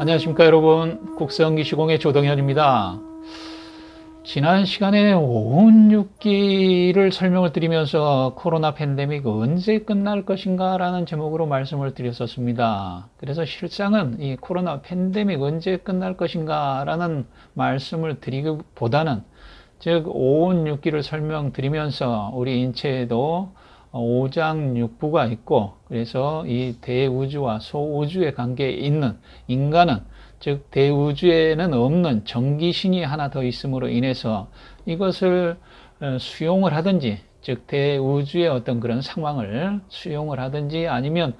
안녕하십니까 여러분, 국성기시공의 조동현입니다. 지난 시간에 오운육기를 설명을 드리면서 코로나 팬데믹 언제 끝날 것인가 라는 제목으로 말씀을 드렸었습니다. 그래서 실상은 이 코로나 팬데믹 언제 끝날 것인가 라는 말씀을 드리기보다는 즉 오운육기를 설명드리면서 우리 인체에도 오장육부가 있고, 그래서 이 대우주와 소우주의 관계에 있는 인간은, 즉 대우주에는 없는 정기신이 하나 더 있음으로 인해서 이것을 수용을 하든지, 즉 대우주의 어떤 그런 상황을 수용을 하든지 아니면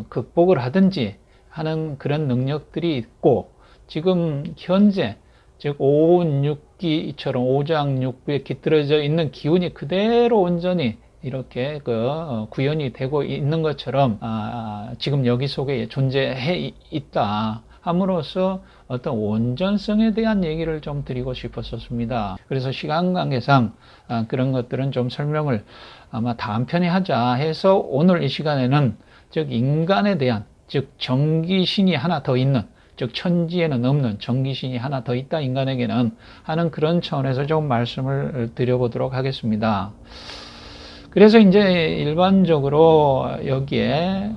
극복을 하든지 하는 그런 능력들이 있고, 지금 현재 즉 오운육기처럼 오장육부에 깃들어져 있는 기운이 그대로 온전히 이렇게 구현이 되고 있는 것처럼 지금 여기 속에 존재해 있다 함으로써 어떤 온전성에 대한 얘기를 좀 드리고 싶었었습니다. 그래서 시간 관계상 그런 것들은 좀 설명을 아마 다음 편에 하자 해서 오늘 이 시간에는 즉 인간에 대한, 즉 정기신이 하나 더 있는, 즉 천지에는 없는 정기신이 하나 더 있다 인간에게는 하는 그런 차원에서 좀 말씀을 드려보도록 하겠습니다. 그래서 이제 일반적으로 여기에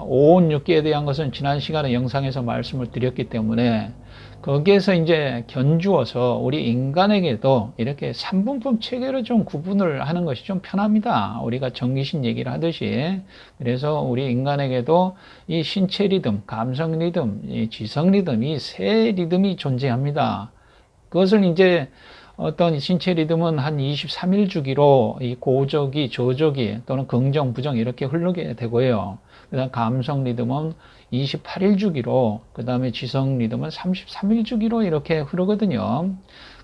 오운육기에 대한 것은 지난 시간에 영상에서 말씀을 드렸기 때문에 거기에서 이제 견주어서 우리 인간에게도 이렇게 삼분법 체계로 좀 구분을 하는 것이 좀 편합니다. 우리가 정기신 얘기를 하듯이. 그래서 우리 인간에게도 이 신체 리듬, 감성 리듬, 이 지성 리듬, 이 세 리듬이 존재합니다. 그것을 이제 어떤 신체 리듬은 한 23일 주기로 이 고저기, 저저기 또는 긍정, 부정 이렇게 흐르게 되고요. 그 다음 감성 리듬은 28일 주기로, 그 다음에 지성 리듬은 33일 주기로 이렇게 흐르거든요.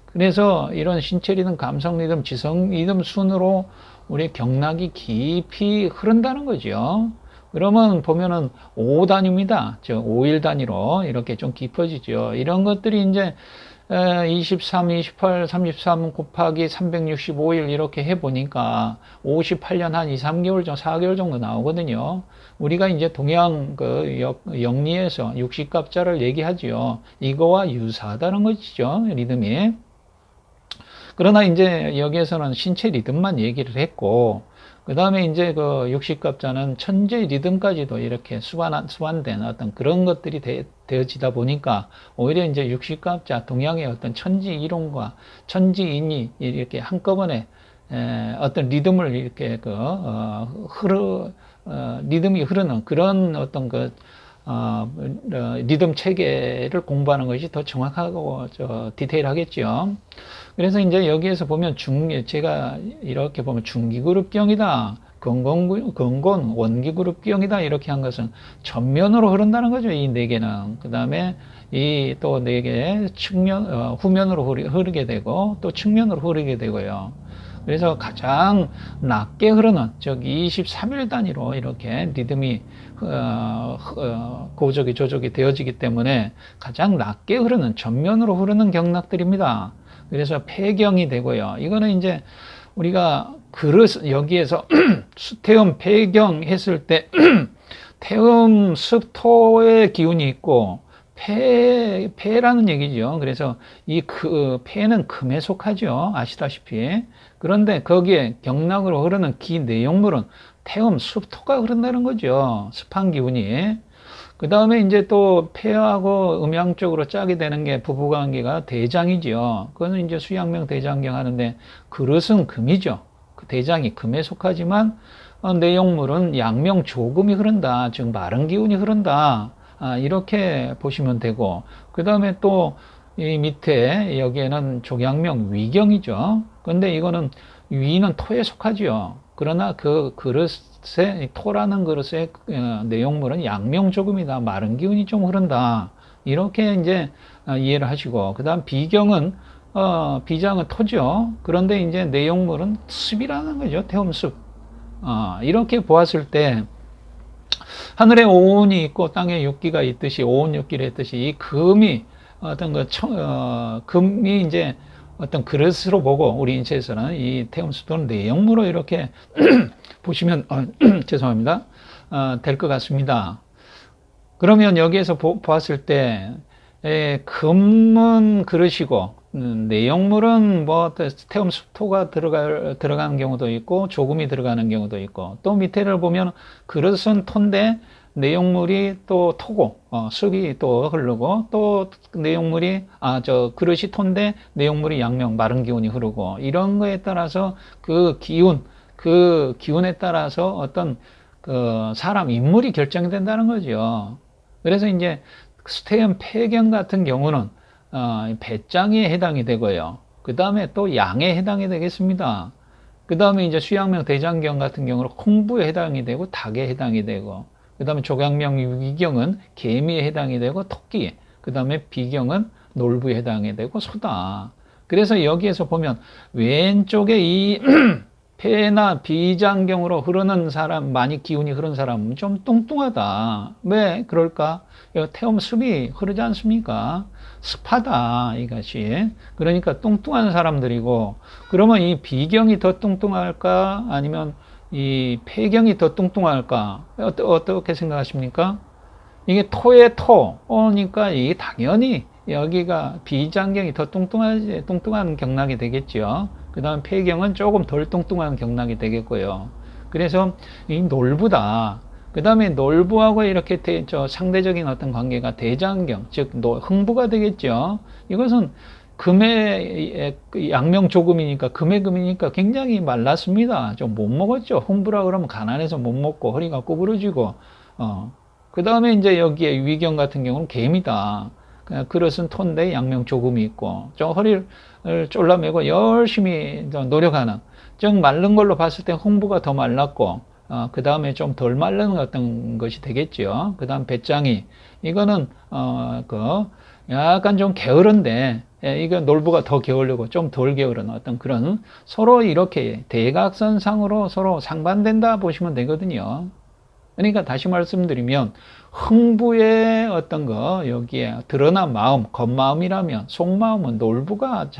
그래서 이런 신체 리듬, 감성 리듬, 지성 리듬 순으로 우리 경락이 깊이 흐른다는 거죠. 그러면 보면은 5단위입니다. 즉 5일 단위로 이렇게 좀 깊어지죠. 이런 것들이 이제 23, 28, 33 곱하기 365일 이렇게 해보니까 58년 한 2, 3개월 정도, 4개월 정도 나오거든요. 우리가 이제 동양 영리에서 60갑자를 얘기하지요. 이거와 유사하다는 것이죠. 리듬이. 그러나 이제 여기에서는 신체 리듬만 얘기를 했고, 그 다음에 이제 그 60갑자는 천재 리듬까지도 이렇게 수반된 어떤 그런 것들이 되어지다 보니까 오히려 이제 60갑자 동양의 어떤 천지 이론과 천지인이 이렇게 한꺼번에 어떤 리듬을 이렇게 리듬이 흐르는 그런 어떤 리듬 체계를 공부하는 것이 더 정확하고 디테일하겠죠. 그래서 이제 여기에서 보면 제가 이렇게 보면 중기그룹경이다, 근곤, 원기그룹경이다 이렇게 한 것은 전면으로 흐른다는 거죠. 이 네 개는. 그 다음에 이 또 네 개 후면으로 흐르게 되고 또 측면으로 흐르게 되고요. 그래서 가장 낮게 흐르는, 즉 23일 단위로 이렇게 리듬이 고적이 조적이 되어지기 때문에 가장 낮게 흐르는, 전면으로 흐르는 경락들입니다. 그래서 폐경이 되고요. 이거는 이제 우리가 여기에서 수태음 폐경 했을 때 태음 습토의 기운이 있고 폐라는 얘기죠. 그래서 이 폐는 금에 속하죠. 아시다시피. 그런데 거기에 경락으로 흐르는 기 내용물은 태음 습토가 흐른다는 거죠. 습한 기운이. 그 다음에 이제 또 폐하고 음양적으로 짝이 되는 게 부부관계가 대장이죠. 그거는 이제 수양명 대장경 하는데 그릇은 금이죠. 그 대장이 금에 속하지만 내용물은 양명 조금이 흐른다. 즉 마른 기운이 흐른다. 이렇게 보시면 되고, 그 다음에 또 이 밑에 여기에는 족양명 위경이죠. 근데 이거는 위는 토에 속하죠. 그러나 그 그릇에, 토라는 그릇의 내용물은 양명 조금이다. 마른 기운이 좀 흐른다. 이렇게 이제 이해를 하시고, 그 다음 비경은 비장은 토죠. 그런데 이제 내용물은 습이라는 거죠. 태음습. 이렇게 보았을 때 하늘에 오온이 있고 땅에 육기가 있듯이, 오온육기를 했듯이 이 금이 어떤 금이 이제 어떤 그릇으로 보고 우리 인체에서는 이 태음수도는 내용물로 이렇게 보시면 죄송합니다. 될 것 같습니다. 그러면 여기에서 봤을 때 금은 그릇이고 내용물은 뭐 태움 수토가 들어가는 경우도 있고 조금이 들어가는 경우도 있고 또 밑에를 보면 그릇은 토인데 내용물이 또 토고 습이 또 흐르고 또 내용물이 그릇이 토인데 내용물이 양명 마른 기운이 흐르고 이런 거에 따라서 그 기운에 따라서 어떤 그 사람 인물이 결정된다는 거죠. 그래서 이제 수태연 폐경 같은 경우는 배짱에 해당이 되고요. 그 다음에 또 양에 해당이 되겠습니다. 그 다음에 이제 수양명 대장경 같은 경우는 홍부에 해당이 되고 닭에 해당이 되고 그 다음에 조양명 유기경은 개미에 해당이 되고 토끼 그 다음에 비경은 놀부에 해당이 되고 소다. 그래서 여기에서 보면 왼쪽에 이 폐나 비장경으로 흐르는 사람, 많이 기운이 흐르는 사람은 좀 뚱뚱하다. 왜 그럴까? 태움 습이 흐르지 않습니까? 습하다, 이것이. 그러니까 뚱뚱한 사람들이고, 그러면 이 비경이 더 뚱뚱할까? 아니면 이 폐경이 더 뚱뚱할까? 어떻게 생각하십니까? 이게 토의 토니까 이게 당연히 여기가 비장경이 더 뚱뚱한 경락이 되겠죠. 그 다음 폐경은 조금 덜 뚱뚱한 경락이 되겠고요. 그래서 이 놀부다. 그 다음에 놀부하고 이렇게 상대적인 어떤 관계가 대장경, 즉 흥부가 되겠죠. 이것은 금의 양명 조금이니까 금의 금이니까 굉장히 말랐습니다. 좀 못 먹었죠. 흥부라 그러면 가난해서 못 먹고 허리가 구부러지고 그 다음에 이제 여기에 위경 같은 경우는 개미다. 그릇은 톤데 양명 조금이 있고 좀 허리를 졸라매고 열심히 노력하는 좀 마른 걸로 봤을 때 흥부가 더 말랐고 그 다음에 좀 덜 마른 어떤 것이 되겠죠. 그 다음 배짱이 이거는 약간 좀 게으른데 이거 놀부가 더 게으르고 좀 덜 게으른 어떤 그런 서로 이렇게 대각선상으로 서로 상반된다 보시면 되거든요. 그러니까 다시 말씀드리면 흥부의 어떤 거 여기에 드러난 마음, 겉마음이라면 속마음은 놀부가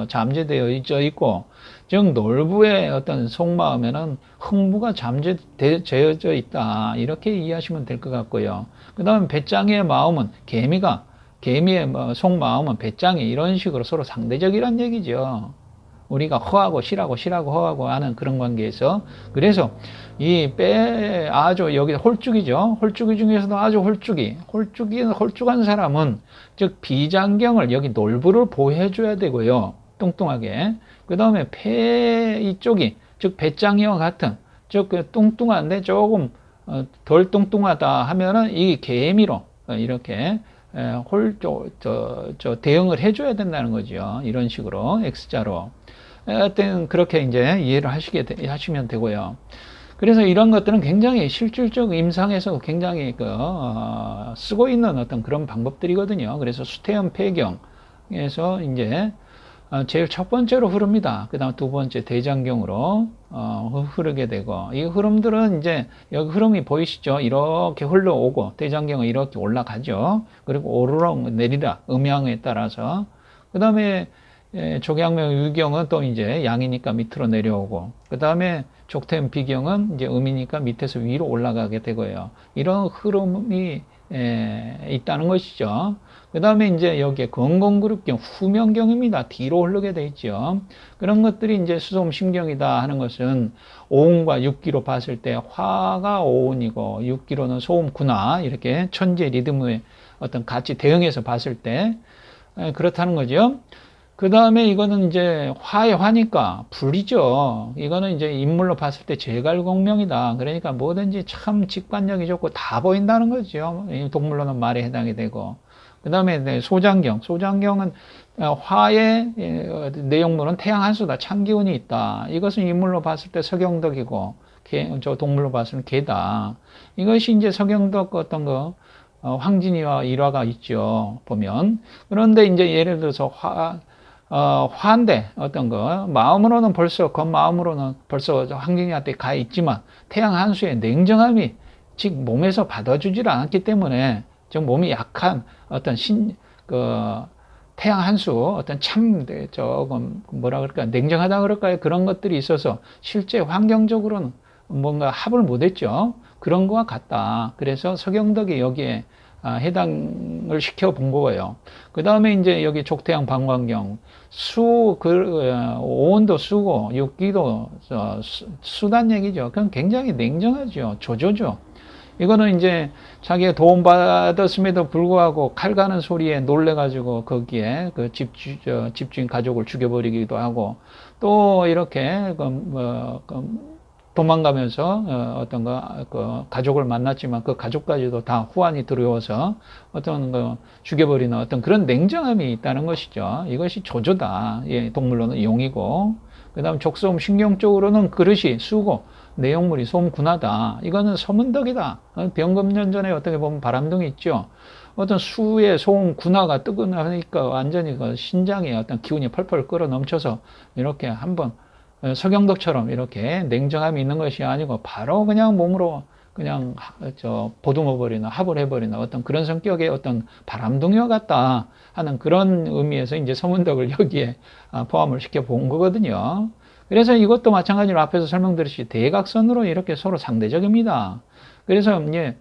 잠재되어 있고 즉 놀부의 어떤 속마음에는 흥부가 잠재되어 있다 이렇게 이해하시면 될 것 같고요. 그 다음에 배짱이의 마음은 개미의 속마음은 배짱이 이런 식으로 서로 상대적이란 얘기죠. 우리가 허하고 싫하고 허하고 하는 그런 관계에서 그래서 이 아주 여기 홀쭉이죠. 홀쭉이 중에서도 아주 홀쭉한 사람은 즉 비장경을 여기 놀부를 보호해줘야 되고요. 뚱뚱하게. 그 다음에 폐 이쪽이 즉 배짱이와 같은 즉 뚱뚱한데 조금 덜 뚱뚱하다 하면은 이 개미로 이렇게 대응을 해줘야 된다는 거죠. 이런 식으로 X자로. 하여튼 그렇게 이제 이해를 하시면 되고요. 그래서 이런 것들은 굉장히 실질적 임상에서 굉장히 쓰고 있는 어떤 그런 방법들이거든요. 그래서 수태연 폐경에서 이제 제일 첫 번째로 흐릅니다. 그 다음 두 번째 대장경으로 흐르게 되고 이 흐름들은 이제 여기 흐름이 보이시죠? 이렇게 흘러오고 대장경은 이렇게 올라가죠. 그리고 오르락 내리락 음양에 따라서 그 다음에 족양명 유경은 또 이제 양이니까 밑으로 내려오고 그 다음에 족태음 비경은 이제 음이니까 밑에서 위로 올라가게 되고요. 이런 흐름이 있다는 것이죠. 그 다음에 이제 여기에 건공그룹경 후명경입니다. 뒤로 흐르게 돼 있죠. 그런 것들이 이제 수소음심경이다 하는 것은 오음과 육기로 봤을 때 화가 오운이고 육기로는 소음구나 이렇게 천재 리듬의 어떤 같이 대응해서 봤을 때 그렇다는 거죠. 그 다음에 이거는 이제 화의 화니까 불이죠. 이거는 이제 인물로 봤을 때 제갈공명이다. 그러니까 뭐든지 참 직관력이 좋고 다 보인다는 거죠. 동물로는 말에 해당이 되고. 그 다음에 소장경은 화의 내용물은 태양 한수다. 참기운이 있다. 이것은 인물로 봤을 때 서경덕이고, 저 동물로 봤을 때 개다. 이것이 이제 서경덕 어떤 거, 황진이와 일화가 있죠. 보면. 그런데 이제 예를 들어서 화인데 어떤 거 마음으로는 벌써 겉마음으로는 벌써 황진이한테 가 있지만 태양 한수의 냉정함이 즉 몸에서 받아주질 않았기 때문에 즉 몸이 약한 어떤 태양 한수 어떤 조금 뭐라 그럴까 냉정하다 그럴까요? 그런 것들이 있어서 실제 환경적으로는 뭔가 합을 못했죠. 그런 거와 같다. 그래서 서경덕이 여기에 해당을 시켜 본 거예요. 그 다음에 이제 여기 족태양 방광경, 오온도 수고, 육기도 수단 얘기죠. 그건 굉장히 냉정하죠. 조조죠. 이거는 이제 자기가 도움받았음에도 불구하고 칼 가는 소리에 놀래가지고 거기에 그 집주인 가족을 죽여버리기도 하고 또 이렇게 도망가면서 어떤 그 가족을 만났지만 그 가족까지도 다 후환이 들어와서 어떤 거 죽여버리는 어떤 그런 냉정함이 있다는 것이죠. 이것이 조조다. 예, 동물로는 용이고 그 다음 족소음 신경 쪽으로는 그릇이 수고 내용물이 소음군하다. 이거는 서문덕이다. 병금년전에 어떻게 보면 바람둥이 있죠. 어떤 수의 소음 군화가 뜨거나니까 완전히 그 신장에 어떤 기운이 펄펄 끓어 넘쳐서 이렇게 한번 서경덕처럼 이렇게 냉정함이 있는 것이 아니고 바로 그냥 몸으로 그냥 보듬어 버리는 합을 해버리는 어떤 그런 성격의 어떤 바람둥이와 같다 하는 그런 의미에서 이제 서문덕을 여기에 포함을 시켜 본 거거든요. 그래서 이것도 마찬가지로 앞에서 설명드렸듯이 대각선으로 이렇게 서로 상대적입니다. 그래서 이제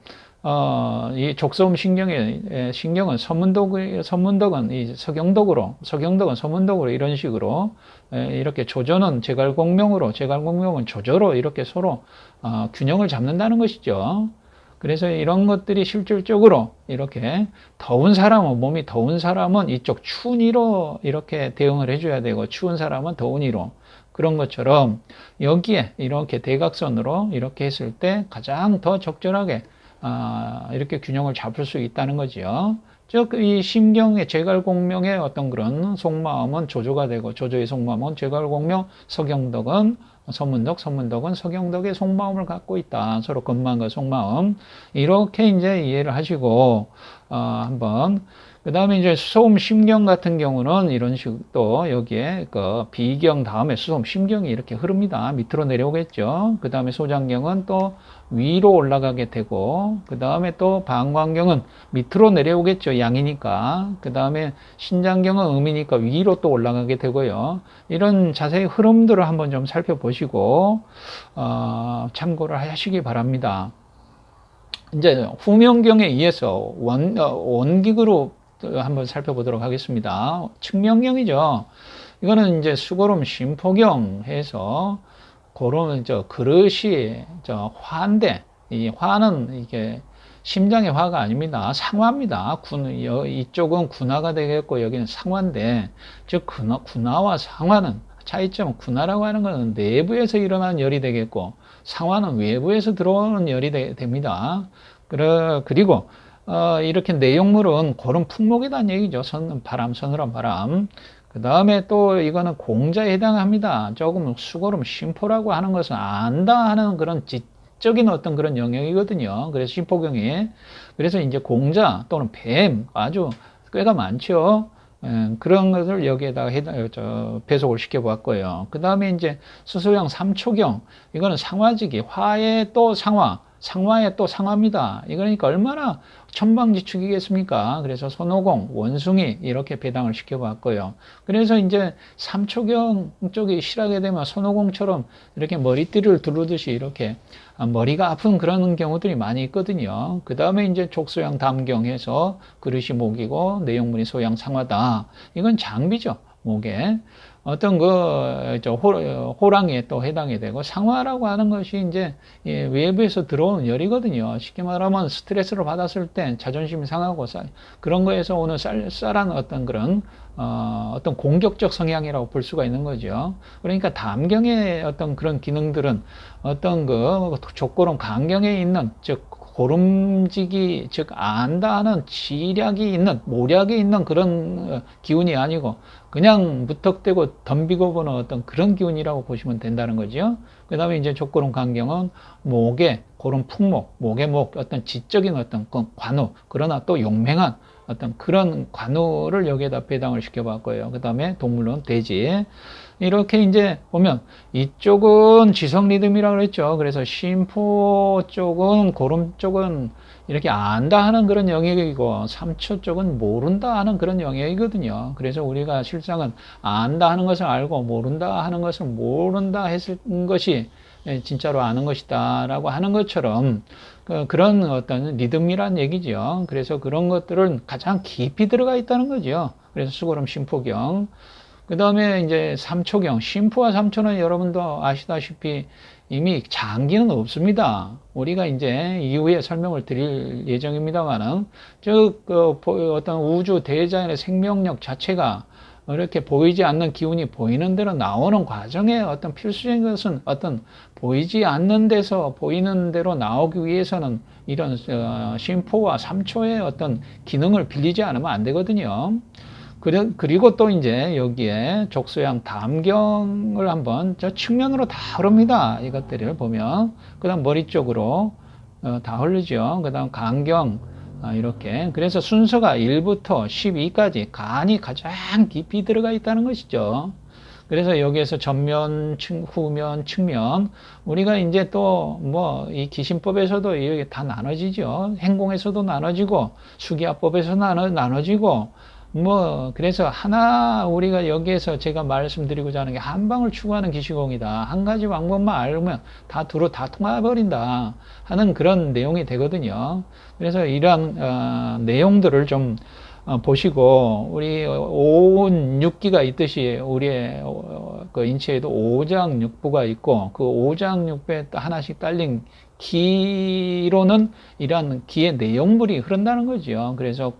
이 족소음 신경은 서문덕은 이 서경덕은 서문덕으로 이런 식으로 이렇게 조조는 제갈공명은 조조로 이렇게 서로 균형을 잡는다는 것이죠. 그래서 이런 것들이 실질적으로 이렇게 몸이 더운 사람은 이쪽 추운 이로 이렇게 대응을 해줘야 되고 추운 사람은 더운 이로 그런 것처럼 여기에 이렇게 대각선으로 이렇게 했을 때 가장 더 적절하게 이렇게 균형을 잡을 수 있다는 거지요. 즉, 이 심경의 제갈공명의 어떤 그런 속마음은 조조가 되고, 조조의 속마음은 제갈공명, 서경덕은 서문덕은 서경덕의 속마음을 갖고 있다. 서로 근마음과 속마음. 이렇게 이제 이해를 하시고, 한번, 그 다음에 이제 수소음 심경 같은 경우는 이런 식으로 여기에 그 비경 다음에 수소음 심경이 이렇게 흐릅니다. 밑으로 내려오겠죠. 그 다음에 소장경은 또 위로 올라가게 되고, 그 다음에 또 방광경은 밑으로 내려오겠죠. 양이니까. 그 다음에 신장경은 음이니까 위로 또 올라가게 되고요. 이런 자세히 흐름들을 한번 좀 살펴보시고, 참고를 하시기 바랍니다. 이제 후명경에 의해서 원기구로 한번 살펴보도록 하겠습니다. 측명경이죠. 이거는 이제 수고름 심포경 해서 그런 그릇이 화인데 이 화는 이게 심장의 화가 아닙니다. 상화입니다. 이쪽은 군화가 되겠고 여기는 상화인데 즉 군화와 상화는 차이점은 군화라고 하는 것은 내부에서 일어나는 열이 되겠고 상화는 외부에서 들어오는 열이 됩니다. 그리고 이렇게 내용물은 그런 풍목이라는 얘기죠. 서늘한 바람. 그 다음에 또 이거는 공자에 해당합니다. 조금 수고름 심포라고 하는 것은 안다 하는 그런 지적인 어떤 그런 영역이거든요. 그래서 심포경이. 그래서 이제 공자 또는 뱀 아주 꽤가 많죠. 그런 것을 여기에다가 배속을 시켜봤고요. 그 다음에 이제 수소형 삼초경. 이거는 상화지기. 화에 또 상화에 또 상화입니다. 이거니까 얼마나 천방지축이겠습니까? 그래서 손오공, 원숭이 이렇게 배당을 시켜봤고요. 그래서 이제 삼초경 쪽이 실하게 되면 손오공처럼 이렇게 머리띠를 두르듯이 이렇게 머리가 아픈 그런 경우들이 많이 있거든요. 그 다음에 이제 족소양 담경해서 그릇이 목이고 내용물이 소양 상화다. 이건 장비죠. 목에. 어떤 호랑이에 또 해당이 되고 상화라고 하는 것이 이제 외부에서 들어오는 열이거든요. 쉽게 말하면 스트레스를 받았을 때 자존심이 상하고 그런 거에서 오는 쌀쌀한 어떤 그런 어떤 공격적 성향이라고 볼 수가 있는 거죠. 그러니까 담경의 어떤 그런 기능들은 어떤 족고름 간경에 있는 즉 고름지기 즉 안다 하는 지략이 있는 모략이 있는 그런 기운이 아니고 그냥 무턱대고 덤비고 보는 어떤 그런 기운이라고 보시면 된다는 거죠. 그 다음에 이제 족고름 간경은 목에 고름 풍목, 목의 목 어떤 지적인 어떤 관우 그러나 또 용맹한 어떤 그런 관우를 여기에다 배당을 시켜봤고요. 그 다음에 동물론 돼지. 이렇게 이제 보면 이쪽은 지성 리듬이라고 그랬죠. 그래서 심포 쪽은 고름 쪽은 이렇게 안다 하는 그런 영역이고 삼초 쪽은 모른다 하는 그런 영역이거든요. 그래서 우리가 실상은 안다 하는 것을 알고 모른다 하는 것을 모른다 했을 것이 진짜로 아는 것이다라고 하는 것처럼 그런 어떤 리듬이란 얘기죠. 그래서 그런 것들은 가장 깊이 들어가 있다는 거죠. 그래서 수고름 심포경. 그 다음에 이제 삼초경. 심포와 삼초는 여러분도 아시다시피 이미 장기는 없습니다. 우리가 이제 이후에 설명을 드릴 예정입니다만은, 어떤 우주 대자연의 생명력 자체가 이렇게 보이지 않는 기운이 보이는 대로 나오는 과정에 어떤 필수적인 것은 어떤 보이지 않는 데서 보이는 대로 나오기 위해서는 이런 심포와 삼초의 어떤 기능을 빌리지 않으면 안 되거든요. 그리고 또 이제 여기에 족소양 담경을 한번 저 측면으로 다 흐릅니다. 이것들을 보면. 그 다음 머리 쪽으로 다 흐르죠. 그 다음 간경, 이렇게. 그래서 순서가 1부터 12까지 간이 가장 깊이 들어가 있다는 것이죠. 그래서 여기에서 전면, 후면, 측면. 우리가 이제 또 뭐 이 기신법에서도 이게 다 나눠지죠. 행공에서도 나눠지고, 수기화법에서 나눠지고, 뭐 그래서 하나 우리가 여기에서 제가 말씀드리고자 하는 게 한 방을 추구하는 기시공이다. 한 가지 방법만 알면 다 통해버린다 하는 그런 내용이 되거든요. 그래서 이러한 내용들을 좀 보시고 우리 오운육기가 있듯이 우리의 그 인체에도 오장육부가 있고 그 오장육부에 하나씩 딸린 기로는 이러한 기의 내용물이 흐른다는 거죠. 그래서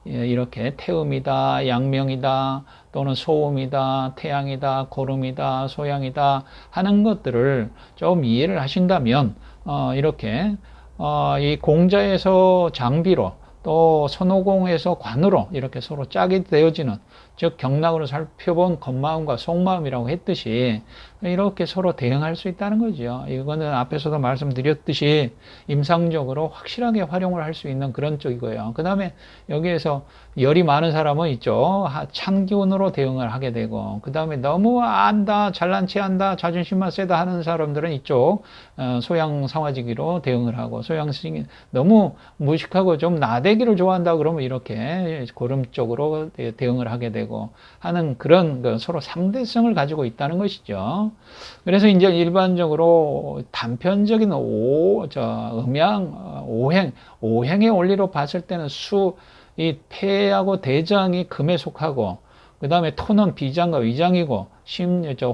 이렇게 태음이다, 양명이다, 또는 소음이다, 태양이다, 고름이다, 소양이다 하는 것들을 좀 이해를 하신다면 이렇게 이 공자에서 장비로 또 선호공에서 관으로 이렇게 서로 짝이 되어지는 즉 경락으로 살펴본 겉마음과 속마음이라고 했듯이 이렇게 서로 대응할 수 있다는 거죠. 이거는 앞에서도 말씀드렸듯이 임상적으로 확실하게 활용을 할 수 있는 그런 쪽이고요. 그 다음에 여기에서 열이 많은 사람은 있죠. 찬기운으로 대응을 하게 되고 그 다음에 너무 안다, 잘난 체 한다, 자존심만 세다 하는 사람들은 이쪽 소양상화지기로 대응을 하고 소양승이 너무 무식하고 좀 나대기를 좋아한다 그러면 이렇게 고름 쪽으로 대응을 하게 되고 하는 그런 서로 상대성을 가지고 있다는 것이죠. 그래서 이제 일반적으로 단편적인 음양, 오행의 원리로 봤을 때는 이 폐하고 대장이 금에 속하고, 그 다음에 토는 비장과 위장이고,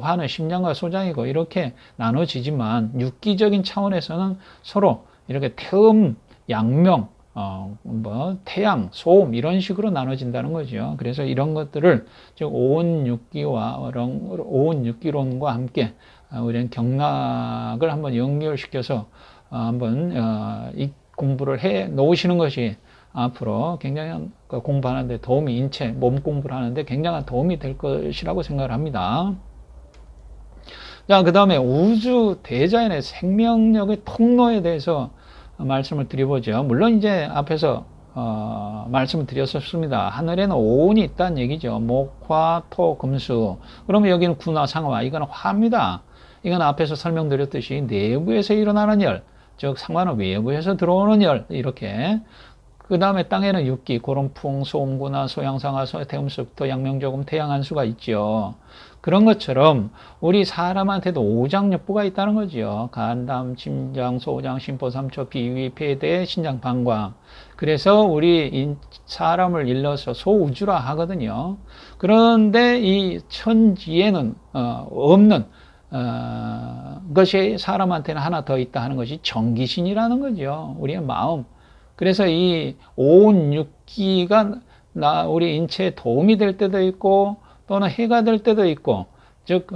화는 심장과 소장이고, 이렇게 나눠지지만, 육기적인 차원에서는 서로 이렇게 태음, 양명, 태양, 소음, 이런 식으로 나눠진다는 거죠. 그래서 이런 것들을, 즉, 오온육기론과 함께, 우리는 경락을 한번 연결시켜서, 한번, 이 공부를 해 놓으시는 것이 앞으로 굉장히 공부하는데 몸 공부를 하는데 굉장한 도움이 될 것이라고 생각을 합니다. 자, 그 다음에 우주 대자연의 생명력의 통로에 대해서 말씀을 드려보죠. 물론 이제 앞에서 말씀을 드렸었습니다. 하늘에는 오온이 있다는 얘기죠. 목, 화, 토, 금수. 그러면 여기는 군화, 상화. 이거는 화입니다. 이건 앞에서 설명드렸듯이 내부에서 일어나는 열, 즉 상화는 외부에서 들어오는 열, 이렇게. 그 다음에 땅에는 육기, 고름풍, 소음구나, 소양상하, 태음습토, 양명조금, 태양한수가 있죠. 그런 것처럼 우리 사람한테도 오장육부가 있다는 거죠. 간담, 심장, 소장, 심포, 삼초, 비위, 폐대, 신장, 방광. 그래서 우리 사람을 일러서 소우주라 하거든요. 그런데 이 천지에는 없는 것이 사람한테는 하나 더 있다 하는 것이 정기신이라는 거죠. 우리의 마음. 그래서 이 오운육기가 우리 인체에 도움이 될 때도 있고 또는 해가 될 때도 있고 즉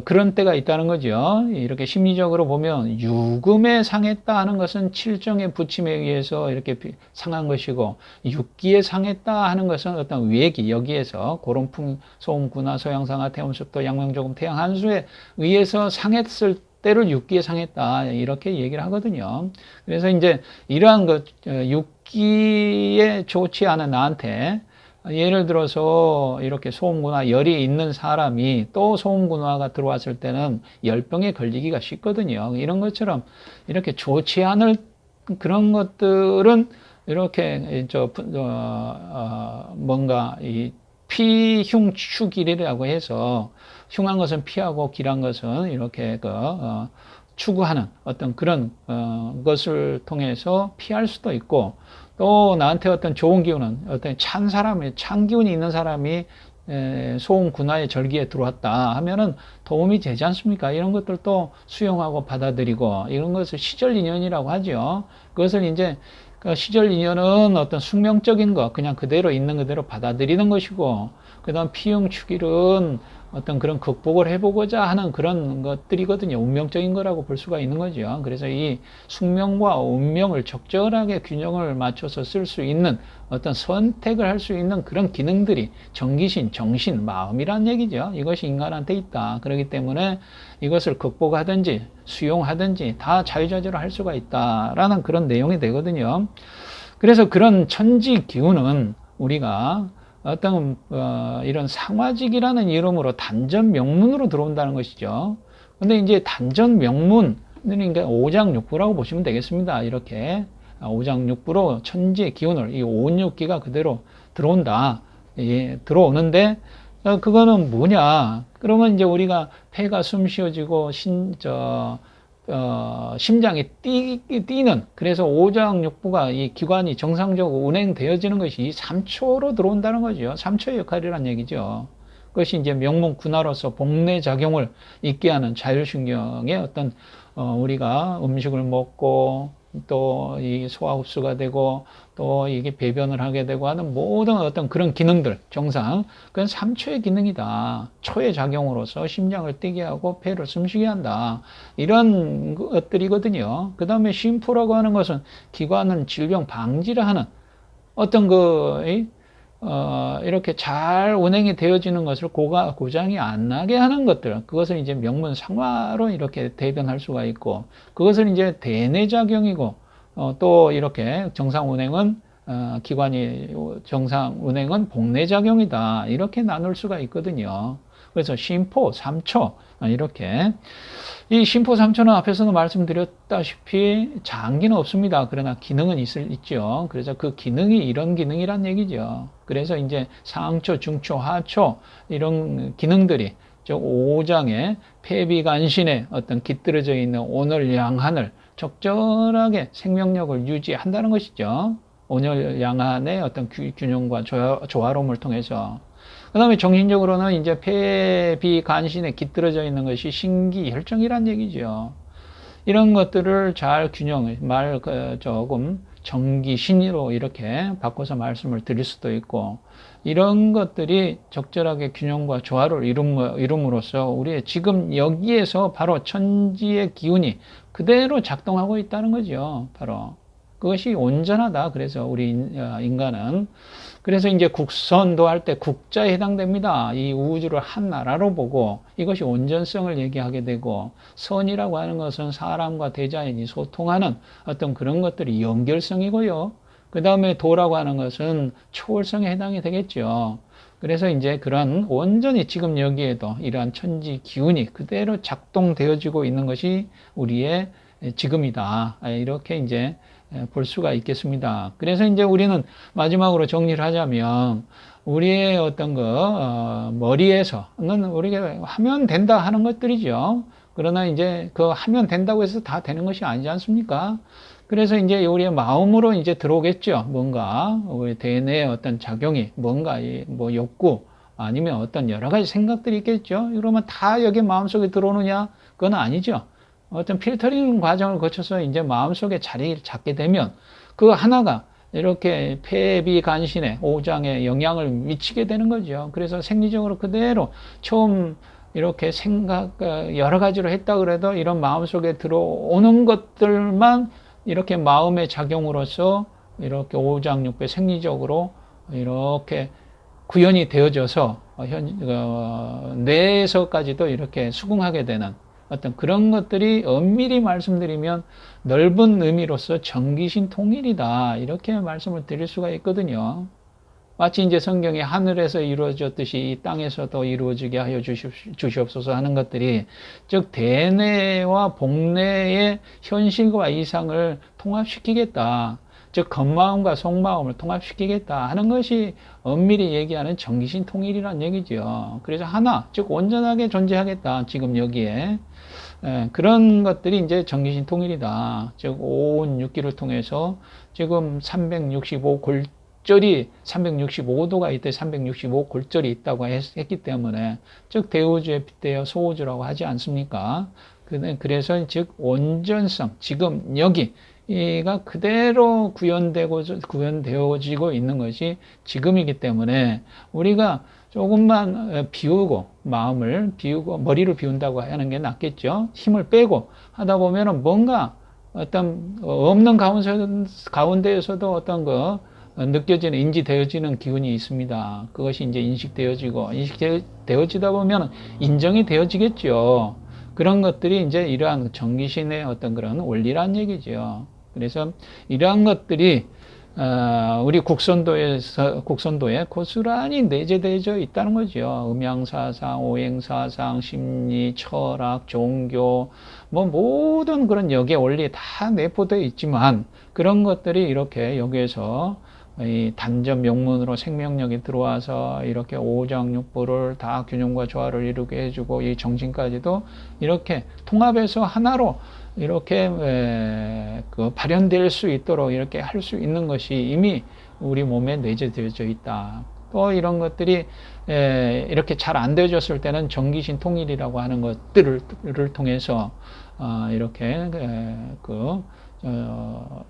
그런 때가 있다는 거죠. 이렇게 심리적으로 보면 유금에 상했다 하는 것은 칠정의 부침에 의해서 이렇게 상한 것이고 육기에 상했다 하는 것은 어떤 외기 여기에서 고름풍, 소음구나, 소양상하, 태음습도, 양명조금, 태양한수에 의해서 상했을 때를 육기에 상했다 이렇게 얘기를 하거든요. 그래서 이제 이러한 육기에 좋지 않은 나한테 예를 들어서 이렇게 소음군화 열이 있는 사람이 또 소음군화가 들어왔을 때는 열병에 걸리기가 쉽거든요. 이런 것처럼 이렇게 좋지 않을 그런 것들은 이렇게 뭔가 이 피흉축일이라고 해서 흉한 것은 피하고 길한 것은 이렇게 추구하는 어떤 그런 것을 통해서 피할 수도 있고, 또 나한테 어떤 좋은 기운은 어떤 찬 사람이, 찬 기운이 있는 사람이 소음 군화의 절기에 들어왔다 하면은 도움이 되지 않습니까? 이런 것들도 수용하고 받아들이고, 이런 것을 시절 인연이라고 하죠. 그것을 이제 그 시절 인연은 어떤 숙명적인 것, 그냥 그대로 있는 그대로 받아들이는 것이고, 그 다음 피용축일은 어떤 그런 극복을 해보고자 하는 그런 것들이거든요. 운명적인 거라고 볼 수가 있는 거죠. 그래서 이 숙명과 운명을 적절하게 균형을 맞춰서 쓸 수 있는 어떤 선택을 할 수 있는 그런 기능들이 정기신, 정신, 마음이란 얘기죠. 이것이 인간한테 있다. 그렇기 때문에 이것을 극복하든지 수용하든지 다 자유자재로 할 수가 있다라는 그런 내용이 되거든요. 그래서 그런 천지 기운은 우리가 어떤 이런 상화직이라는 이름으로 단전 명문으로 들어온다는 것이죠. 근데 이제 단전 명문, 그러니까 오장육부라고 보시면 되겠습니다. 이렇게 오장육부로 천지의 기운을, 이 오운육기가 그대로 들어온다. 예, 들어오는데 그거는 뭐냐? 그러면 이제 우리가 폐가 숨 쉬어지고 심장이 뛰는, 그래서 오장육부가 이 기관이 정상적으로 운행되어지는 것이 이 3초로 들어온다는 거죠. 3초의 역할이란 얘기죠. 그것이 이제 명문 군화로서 복내 작용을 있게 하는 자율신경의 어떤 우리가 음식을 먹고 또 이 소화 흡수가 되고 또 이게 배변을 하게 되고 하는 모든 어떤 그런 기능들, 정상, 그건 3초의 기능이다. 초의 작용으로서 심장을 뛰게 하고 폐를 숨쉬게 한다. 이런 것들이거든요. 그 다음에 심포라고 하는 것은 기관은 질병 방지를 하는 어떤 이렇게 잘 운행이 되어지는 것을 고장이 안 나게 하는 것들, 그것을 이제 명문상화로 이렇게 대변할 수가 있고, 그것을 이제 대내작용이고, 또 이렇게 정상 운행은 기관이 정상 운행은 복내작용이다. 이렇게 나눌 수가 있거든요. 그래서 심포 3초 이렇게, 이 심포 3초는 앞에서도 말씀드렸다시피 장기는 없습니다. 그러나 기능은 있죠. 그래서 그 기능이 이런 기능이란 얘기죠. 그래서 이제 상초, 중초, 하초 이런 기능들이 즉 오장의 폐비간신에 어떤 깃들어져 있는 온을 양한을 적절하게 생명력을 유지한다는 것이죠. 온열 양한의 어떤 균형과 조화로움을 통해서. 그 다음에 정신적으로는 이제 폐비간신에 깃들어져 있는 것이 신기혈정이란 얘기죠. 이런 것들을 잘 조금 정기신으로 이렇게 바꿔서 말씀을 드릴 수도 있고, 이런 것들이 적절하게 균형과 조화를 이룸으로써 우리의 지금 여기에서 바로 천지의 기운이 그대로 작동하고 있다는 거죠. 바로 그것이 온전하다. 그래서 우리 인간은, 그래서 이제 국선도 할 때 국자에 해당됩니다. 이 우주를 한 나라로 보고 이것이 온전성을 얘기하게 되고, 선이라고 하는 것은 사람과 대자연이 소통하는 어떤 그런 것들이 연결성이고요. 그 다음에 도라고 하는 것은 초월성에 해당이 되겠죠. 그래서 이제 그런 온전히 지금 여기에도 이러한 천지 기운이 그대로 작동되어지고 있는 것이 우리의 지금이다. 이렇게 이제 볼 수가 있겠습니다. 그래서 이제 우리는 마지막으로 정리를 하자면, 우리의 어떤 머리에서는 우리가 하면 된다 하는 것들이죠. 그러나 이제 그 하면 된다고 해서 다 되는 것이 아니지 않습니까? 그래서 이제 우리의 마음으로 이제 들어오겠죠. 뭔가 우리 대뇌의 어떤 작용이 뭔가 뭐 욕구 아니면 어떤 여러 가지 생각들이 있겠죠. 그러면 다 여기 마음속에 들어오느냐? 그건 아니죠. 어떤 필터링 과정을 거쳐서 이제 마음속에 자리를 잡게 되면 그 하나가 이렇게 폐비간신에 오장에 영향을 미치게 되는 거죠. 그래서 생리적으로 그대로 처음 이렇게 생각 여러 가지로 했다 그래도 이런 마음속에 들어오는 것들만 이렇게 마음의 작용으로서 이렇게 오장육부 생리적으로 이렇게 구현이 되어져서 뇌에서까지도 이렇게 수긍하게 되는 어떤 그런 것들이 엄밀히 말씀드리면 넓은 의미로서 정기신 통일이다. 이렇게 말씀을 드릴 수가 있거든요. 마치 이제 성경이 하늘에서 이루어졌듯이 이 땅에서도 이루어지게 하여 주시옵소서 하는 것들이, 즉 대내와 복내의 현실과 이상을 통합시키겠다. 즉 겉마음과 속마음을 통합시키겠다 하는 것이 엄밀히 얘기하는 정기신 통일이란 얘기죠. 그래서 하나, 즉 온전하게 존재하겠다. 지금 여기에 그런 것들이 이제 정기신 통일이다. 즉 오운육기를 통해서 지금 365골절이 365도가 있대 365골절이 있다고 했기 때문에 즉 대우주에 빗대어 소우주라고 하지 않습니까? 그래서 즉 온전성 지금 여기가 그대로 구현되어지고 있는 것이 지금이기 때문에 우리가 조금만 비우고 마음을 비우고 머리를 비운다고 하는 게 낫겠죠. 힘을 빼고 하다 보면은 뭔가 어떤 없는 가운데에서도 어떤 거 느껴지는 인지되어지는 기운이 있습니다. 그것이 이제 인식되어지다 보면 인정이 되어지겠죠. 그런 것들이 이제 이러한 정기신의 어떤 그런 원리란 얘기죠. 그래서 이러한 것들이 우리 국선도에 고스란히 내재되어 있다는 거죠. 음양사상, 오행사상, 심리, 철학, 종교, 뭐 모든 그런 역의 원리 다 내포되어 있지만 그런 것들이 이렇게 여기에서 이 단전 명문으로 생명력이 들어와서 이렇게 오장육부를 다 균형과 조화를 이루게 해주고 이 정신까지도 이렇게 통합해서 하나로 이렇게 발현될 수 있도록 이렇게 할 수 있는 것이 이미 우리 몸에 내재되어져 있다. 또 이런 것들이 이렇게 잘 안 되어졌을 때는 정기신 통일이라고 하는 것들을 통해서 이렇게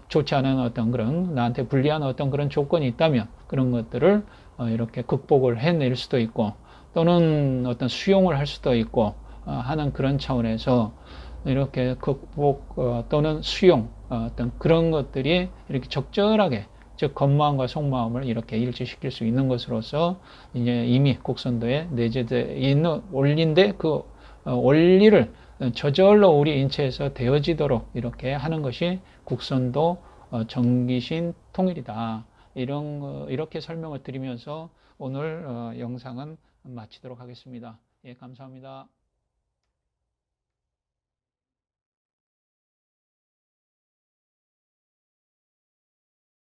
좋지 않은 어떤 그런 나한테 불리한 어떤 그런 조건이 있다면 그런 것들을 이렇게 극복을 해낼 수도 있고 또는 어떤 수용을 할 수도 있고 하는 그런 차원에서 이렇게 극복 또는 수용 어떤 그런 것들이 이렇게 적절하게 즉 겉마음과 속마음을 이렇게 일치시킬 수 있는 것으로서 이제 이미 곡선도에 내재되어 있는 원리인데 그 원리를 저절로 우리 인체에서 되어지도록 이렇게 하는 것이 국선도 정기신 통일이다. 이렇게 설명을 드리면서 오늘 영상은 마치도록 하겠습니다. 예, 감사합니다.